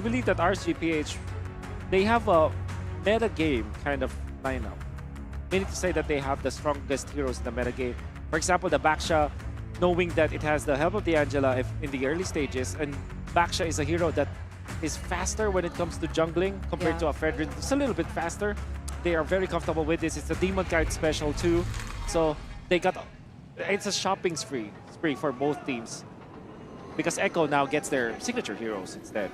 believe that RSGPH, they have a meta game kind of lineup. Meaning to say that they have the strongest heroes in the meta game. For example, the Baksha, knowing that it has the help of the Angela in the early stages, and Baksha is a hero that is faster when it comes to jungling compared to a Fredrin. It's a little bit faster. They are very comfortable with this. It's a demon kite special too. So they got, it's a shopping spree for both teams. Because Echo now gets their signature heroes instead.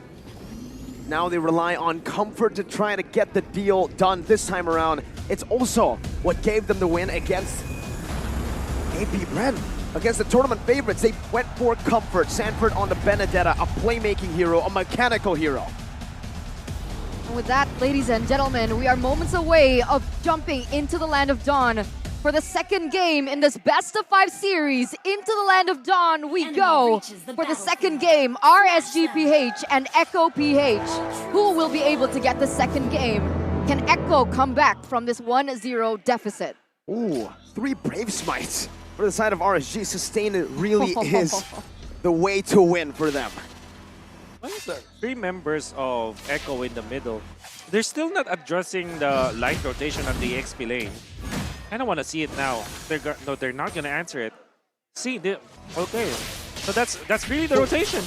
Now they rely on comfort to try to get the deal done this time around. It's also what gave them the win against AP Bren. Against the tournament favorites, they went for comfort. Sanford on the Benedetta, a playmaking hero, a mechanical hero. And with that, ladies and gentlemen, we are moments away of jumping into the Land of Dawn. For the second game in this best-of-5 series, into the Land of Dawn we go. For the second game, RSGPH and Echo PH. Who will be able to get the second game? Can Echo come back from this 1-0 deficit? Ooh, 3 Brave Smites for the side of RSG. Sustain it really is the way to win for them. Well, the 3 members of Echo in the middle, they're still not addressing the light rotation on the XP lane. I don't want to see it now. They're not gonna answer it. See, okay. So that's really the rotation.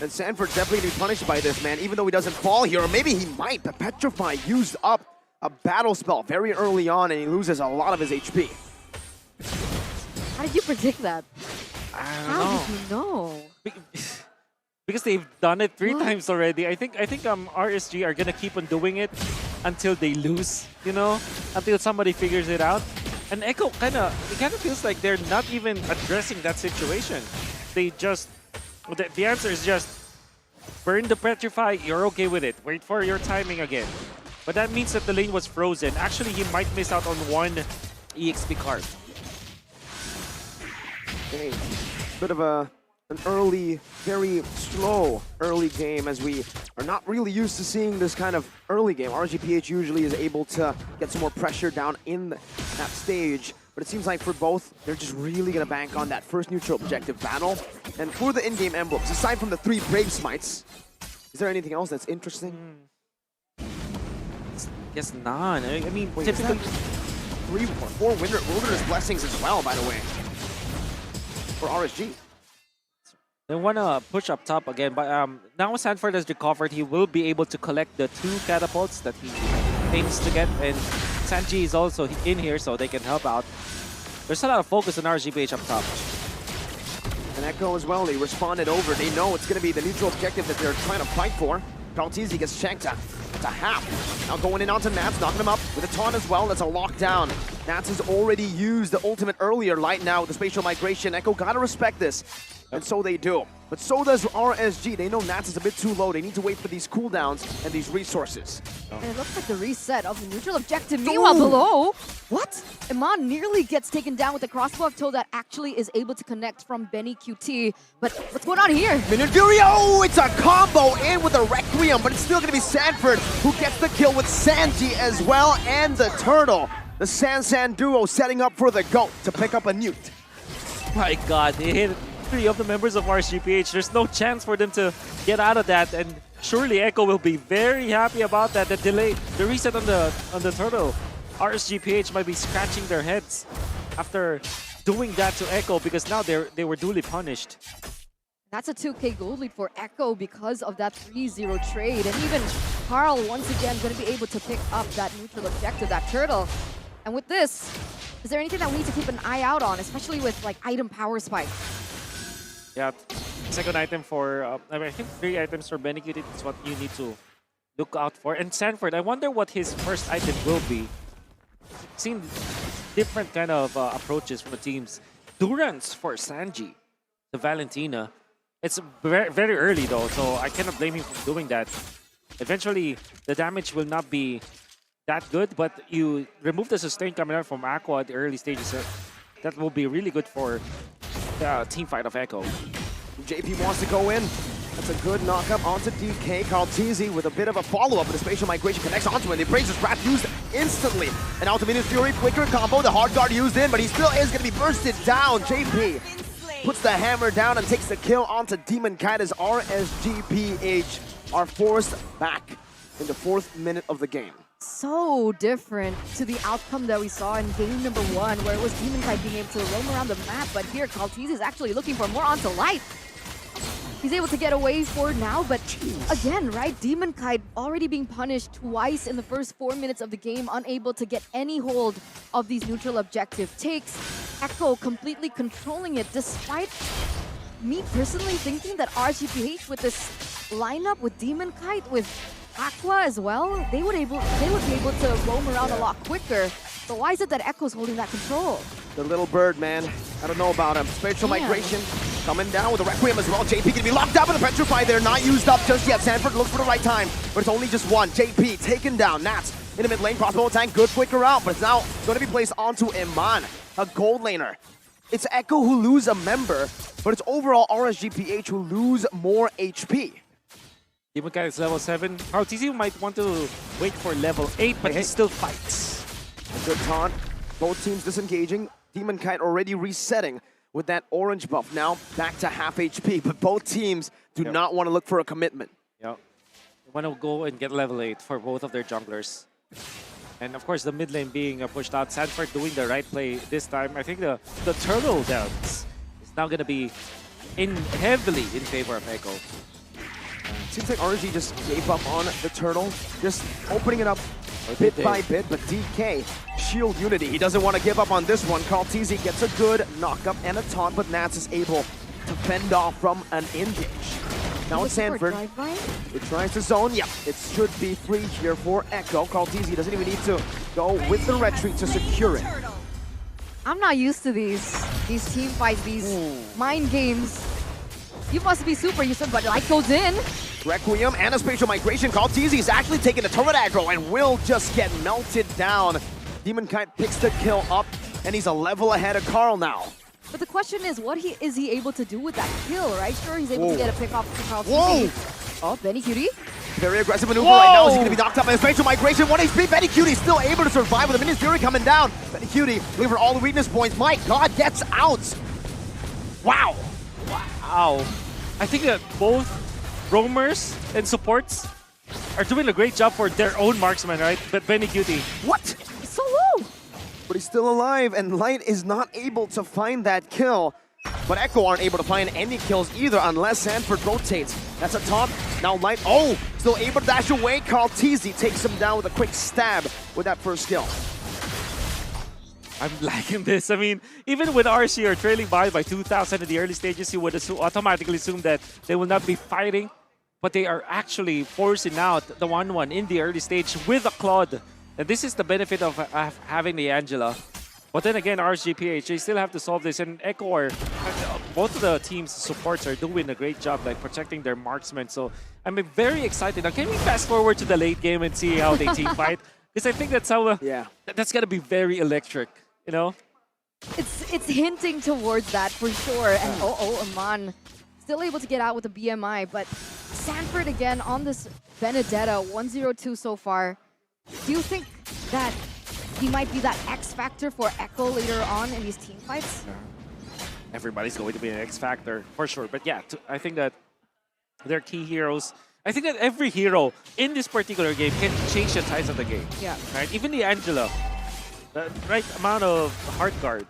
And Sanford's definitely gonna be punished by this, man, even though he doesn't fall here, or maybe he might, but Petrify used up a battle spell very early on and he loses a lot of his HP. How did you predict that? I How don't know. did you know? Because they've done it 3 times already. I think RSG are gonna keep on doing it until they lose, you know, until somebody figures it out. And Echo it kind of feels like they're not even addressing that situation. They just, the answer is just burn the Petrify. You're okay with it. Wait for your timing again. But that means that the lane was frozen. Actually, he might miss out on 1 EXP card. Okay, bit of an early, very slow early game, as we are not really used to seeing this kind of early game. RGPH usually is able to get some more pressure down in that stage, but it seems like for both, they're just really going to bank on that first neutral objective battle. And for the in-game emblems, aside from the 3 Brave Smites, is there anything else that's interesting? Guess none. I mean, Wait, typically... 3 or 4 Wilderness Blessings as well, by the way, for RSG. They want to push up top again, but now Sanford has recovered. He will be able to collect the 2 catapults that he aims to get, and Sanji is also in here, so they can help out. There's a lot of focus on RGPH up top. And Echo as well, they responded over. They know it's going to be the neutral objective that they're trying to fight for. Paltizi gets checked to half. Now going in onto Nats, knocking him up with a taunt as well. That's a lockdown. Nats has already used the ultimate earlier. Light now with the spatial migration. Echo gotta respect this. And so they do. But so does RSG. They know Nats is a bit too low. They need to wait for these cooldowns and these resources. And it looks like the reset of the neutral objective. Meanwhile, below, what? Iman nearly gets taken down with the crossbow of Toe that actually is able to connect from Benny QT. But what's going on here? Minute Fury, oh, it's a combo in with the Requiem, but it's still going to be Sanford who gets the kill with Sanji as well, and the Turtle. The San duo setting up for the GOAT to pick up a newt. My God, they hit 3 of the members of RSGPH. There's no chance for them to get out of that, and surely Echo will be very happy about that. The delay, the reset on the Turtle. RSGPH might be scratching their heads after doing that to Echo, because now they were duly punished. That's a 2K gold lead for Echo because of that 3-0 trade. And even Carl, once again, going to be able to pick up that neutral objective, that Turtle. And with this, is there anything that we need to keep an eye out on, especially with like item power spike? Yeah, second item for, I think 3 items for Benny QT is what you need to look out for. And Sanford, I wonder what his first item will be. Seen different kind of approaches from the teams. Durance for Sanji, the Valentina. It's very, very early though, so I cannot blame him for doing that. Eventually, the damage will not be that good, but you remove the sustain coming out from Aqua at the early stages. That will be really good for the team fight of Echo. JP wants to go in. That's a good knockup onto DK. Paltizi with a bit of a follow-up, but the spatial migration connects onto him. The Appraiser's Wrath used instantly. And Ultimate Fury, quicker combo. The hard guard used in, but he still is going to be bursted down. JP puts the hammer down and takes the kill onto Demon Kite as RSGPH are forced back in the 4th minute of the game. So different to the outcome that we saw in game number 1, where it was Demon Kite being able to roam around the map, but here Kaltiz is actually looking for more onto light. He's able to get away for now, but again, right, Demon Kite already being punished twice in the first 4 minutes of the game, unable to get any hold of these neutral objective takes. Echo completely controlling it, despite me personally thinking that RGPH with this lineup, with Demon Kite, with Aqua as well, they would be able to roam around a lot quicker. So why is it that Echo's holding that control? The little bird, man. I don't know about him. Spiritual Migration coming down with the Requiem as well. JP gonna be locked up in the Petrify there, not used up just yet. Sanford looks for the right time, but it's only just one. JP taken down. Nats in the mid lane, crossbow tank, good flicker out, but it's now going to be placed onto Iman, a gold laner. It's Echo who lose a member, but it's overall RSGPH who lose more HP. Demon Kite is level 7. RTZ might want to wait for level 8, but he still fights. A good taunt. Both teams disengaging. Demon Kite already resetting with that orange buff. Now back to half HP, but both teams do not want to look for a commitment. Yep. They want to go and get level 8 for both of their junglers. And of course, the mid lane being pushed out. Sanford doing the right play this time. I think the turtle dance is now going to be heavily in favor of Echo. Seems like RSG just gave up on the turtle, just opening it up bit by bit, but DK, shield unity. He doesn't want to give up on this one. Kaltizi gets a good knock-up and a taunt, but Nats is able to fend off from an engage. Now it's Sanford. It tries to zone. Yeah, it should be free here for Echo. Kaltizi doesn't even need to go with the retreat to secure it. I'm not used to these team fights, these mind games. You must be super used to it, but light goes in. Requiem and a spatial migration. Kaltizi is actually taking the turret aggro and will just get melted down. Demon Kite picks the kill up, and he's a level ahead of Carl now. But the question is, what is he able to do with that kill, right? Sure, he's able to get a pick off to Carl. Oh, Benny Cutie. Very aggressive maneuver right now. Is he going to be knocked up by a spatial migration? 1 HP. Benny Cutie still able to survive with the Minions Fury coming down. Benny Cutie looking for all the weakness points. My God, gets out. Wow. Wow. I think that both roamers and supports are doing a great job for their own marksman, right? But Benny Cutie. What? So low. But he's still alive, and Light is not able to find that kill. But Echo aren't able to find any kills either unless Sanford rotates. That's a taunt. Now Light, still able to dash away. Kaltizi takes him down with a quick stab with that first kill. I'm liking this. I mean, even with RSG are trailing by 2,000 in the early stages, you would automatically assume that they will not be fighting. But they are actually forcing out the 1-1 in the early stage with a Claude. And this is the benefit of having the Angela. But then again, RSGPH, they still have to solve this. And Echo, both of the team's supports are doing a great job, like protecting their marksmen. So I'm very excited. Now, can we fast forward to the late game and see how they team fight? Because I think that's how that's going to be very electric, you know? It's hinting towards that for sure. And Aman still able to get out with a BMI, but Sanford again on this Benedetta, 102 so far. Do you think that he might be that X factor for Echo later on in these team fights? Everybody's going to be an X factor for sure. But yeah, I think that they're key heroes. I think that every hero in this particular game can change the tides of the game. Yeah. Right? Even the Angela, the right amount of heart guard.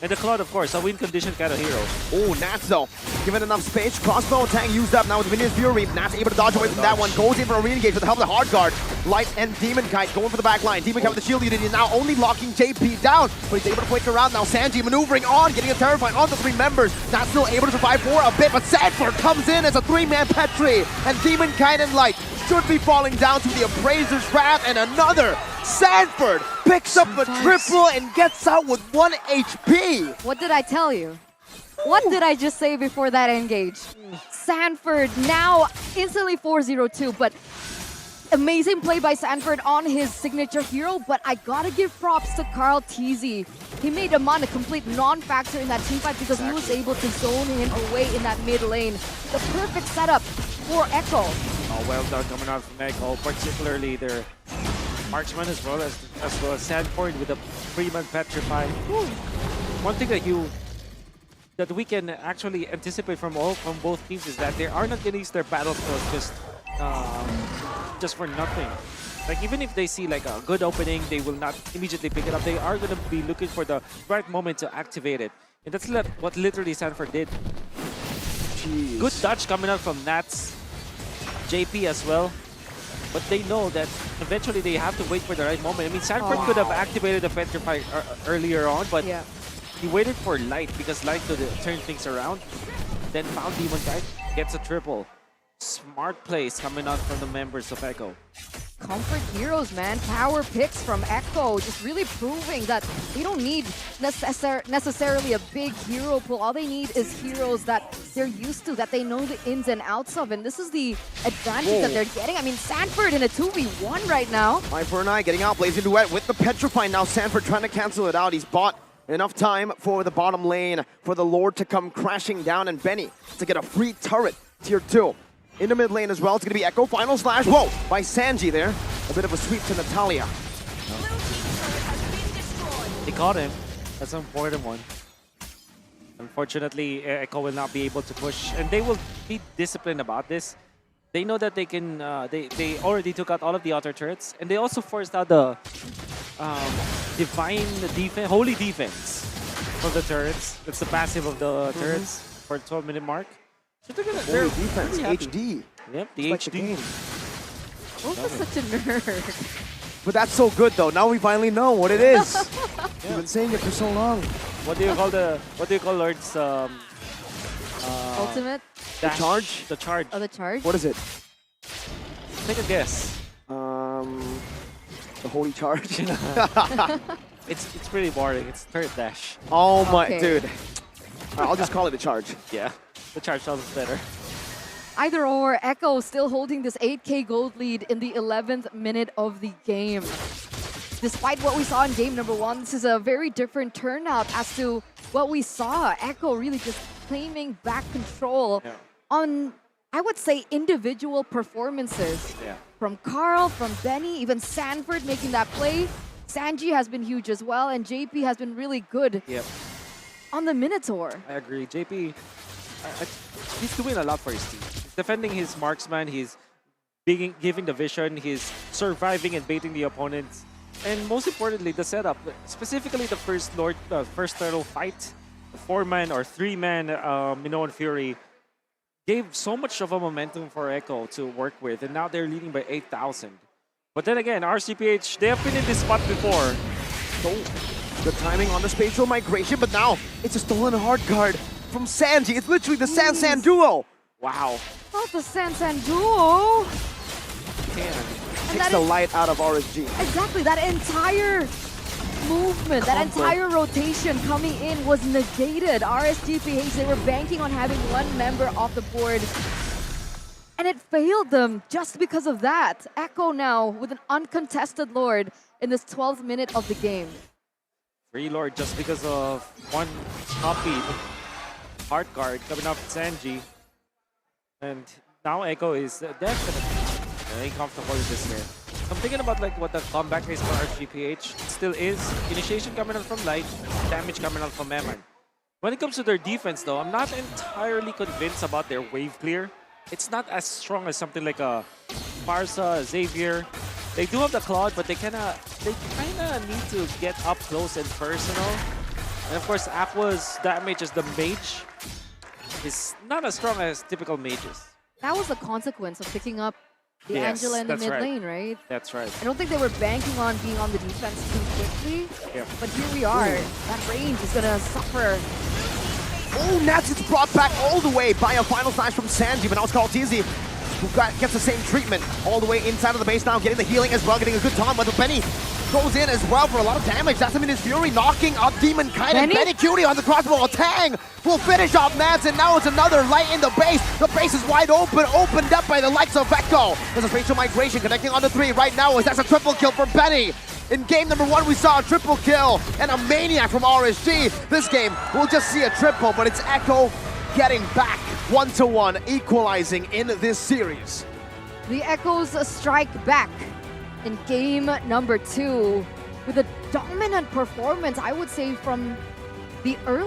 And the Claude, of course, a win condition kind of hero. Oh, Nats though, given enough space. Crossbow tank used up now with the Minions Fury. Nats able to dodge away from that one. Goes in for a re-engage with the help of the hard guard. Light and Demon Kite going for the back line. Demon Kite with the shield unit now only locking JP down, but he's able to flicker around now. Sanji maneuvering on, getting a terrifying on the 3 members. Nats still able to survive for a bit, but Sanford comes in as a 3-man Petri, and Demon Kite and Light should be falling down to the Appraiser's Wrath, and another Sanford picks up a triple and gets out with 1 HP. What did I tell you? What did I just say before that engage? Sanford now instantly 4-0-2, but amazing play by Sanford on his signature hero, but I gotta give props to Carl Teasy. He made Aman a complete non-factor in that teamfight because he was able to zone him away in that mid lane. The perfect setup for Echo. Oh, well done coming out from Echo, particularly their marksman as well as Sanford with a 3-man Petrify. One thing that we can actually anticipate from both teams is that they are not going to use their battle skills just just for nothing. Like, even if they see like a good opening, they will not immediately pick it up. They are going to be looking for the right moment to activate it. And that's what literally Sanford did. Jeez. Good dodge coming out from Nats, JP as well. But they know that eventually they have to wait for the right moment. I mean, Sanford could have activated the Petrify earlier on, but Yeah. he waited for Light because Light could turn things around. Then found Demon Kite, gets a triple. Smart plays coming out from the members of Echo. Comfort heroes, man. Power picks from Echo, just really proving that they don't need necessarily a big hero pool. All they need is heroes that they're used to, that they know the ins and outs of, and this is the advantage that they're getting. I mean, Sanford in a 2v1 right now. Eye for an eye, getting out, Blazing Duet with the Petrify. Now Sanford trying to cancel it out. He's bought enough time for the bottom lane, for the Lord to come crashing down, and Benny to get a free turret, tier 2. In the mid lane as well, it's going to be Echo. Final slash, whoa, by Sanji there. A bit of a sweep to Natalia. He caught him. That's an important one. Unfortunately, Echo will not be able to push, and they will be disciplined about this. They know that they can. They already took out all of the outer turrets, and they also forced out the divine defense, holy defense from the turrets. That's the passive of the turrets for the 12-minute mark. So they're Holy defense, really happy. HD. Yep, the It's like the HD. game. Wolf is such a nerd. But that's so good though. Now we finally know what it is. You've been saying it for so long. What do you call Lord's Ultimate? dash? charge? The charge. Oh, the charge? What is it? Take a guess. The holy charge. It's pretty boring. It's third dash. Oh my, Okay. dude. I'll just call it a charge. Yeah, the charge sounds better. Either or, Echo still holding this 8K gold lead in the 11th minute of the game. Despite what we saw in game number 1, this is a very different turnout as to what we saw. Echo really just claiming back control on, I would say, individual performances. Yeah. From Carl, from Benny, even Sanford making that play. Sanji has been huge as well, and JP has been really good Yep. on the Minotaur. I agree. JP, he's doing a lot for his team. He's defending his marksman. He's giving the vision. He's surviving and baiting the opponents. And most importantly, the setup. Specifically, the first turtle fight, the 4-man or 3-man Minoan Fury gave so much of a momentum for Echo to work with. And now they're leading by 8,000. But then again, RCPH, they have been in this spot before. So, the timing on the spatial migration, but now it's a stolen hard card from Sanji. It's literally the San duo. Wow. Not the Sansan duo. Damn. Takes the light out of RSG. Exactly, that entire movement, that Combo. entire rotation coming in was negated. RSGPH, they were banking on having one member off the board, and it failed them just because of that. Echo now with an uncontested Lord in this 12th minute of the game. Free Lord just because of one copy hard card coming off Sanji. And now Echo is definitely very comfortable with this here. I'm thinking about like what the comeback is for RGPH. It still is. Initiation coming out from Light, damage coming out from Eman. When it comes to their defense though, I'm not entirely convinced about their wave clear. It's not as strong as something like a Farsa, Xavier. They do have the Claude, but they kinda need to get up close and personal. And of course, Aqua's damage as the mage is not as strong as typical mages. That was the consequence of picking up the Yes, Angela in the that's mid right. lane, right? That's right. I don't think they were banking on being on the defense too quickly, Yeah. but here we are. That range is gonna suffer. Oh, Nats is brought back all the way by a final slash from Sanji, but now it's called Tizi, who gets the same treatment all the way inside of the base now, getting the healing as well, getting a good taunt, but Benny goes in as well for a lot of damage. That's him in his Fury, knocking up Demon Kite, and Benny? Benny Cutie on the crossbow. A Tang will finish off Nats, and now it's another light in the base. The base is wide open, opened up by the likes of Echo. There's a spatial migration connecting on the 3 right now, as that's a triple kill for Benny. In game number 1, we saw a triple kill and a maniac from RSG. This game, we'll just see a triple, but it's Echo getting back 1-1, equalizing in this series. The Echoes strike back in game number 2 with a dominant performance, I would say, from the early